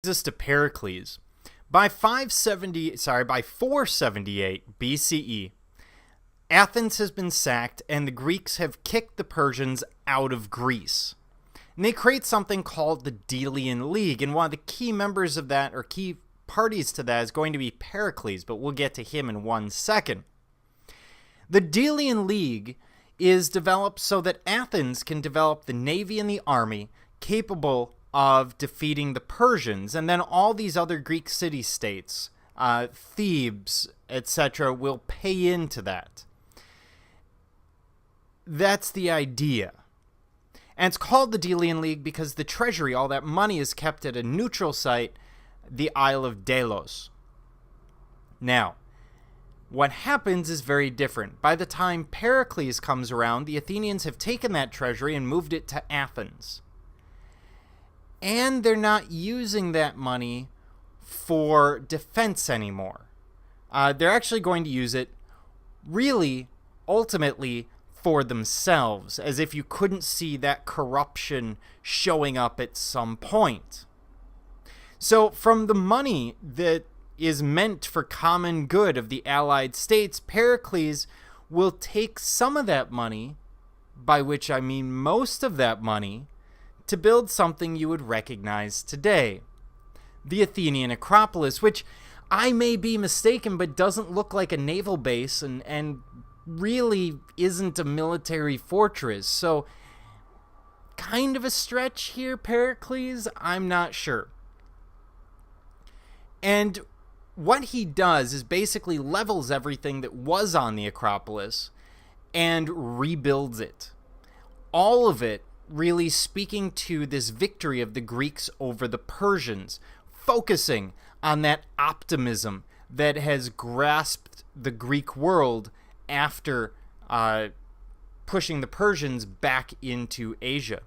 This to Pericles. By 478 BCE, Athens has been sacked and the Greeks have kicked the Persians out of Greece. And they create something called the Delian League, and one of the key members of that, or key parties to that, is going to be Pericles, but we'll get to him in 1 second. The Delian League is developed so that Athens can develop the navy and the army capable of defeating the Persians, and then all these other Greek city-states, Thebes, etc., will pay into that. That's the idea. And it's called the Delian League because the treasury, all that money, is kept at a neutral site, the Isle of Delos. Now, what happens is very different. By the time Pericles comes around, the Athenians have taken that treasury and moved it to Athens. And they're not using that money for defense anymore. They're actually going to use it, really, ultimately, for themselves, as if you couldn't see that corruption showing up at some point. So from the money that is meant for common good of the allied states, Pericles will take some of that money, by which I mean most of that money, to build something you would recognize today. The Athenian Acropolis, which I may be mistaken, but doesn't look like a naval base and really isn't a military fortress. So, kind of a stretch here, Pericles? I'm not sure. And what he does is basically levels everything that was on the Acropolis and rebuilds it. All of it really speaking to this victory of the Greeks over the Persians, focusing on that optimism that has grasped the Greek world after pushing the Persians back into Asia.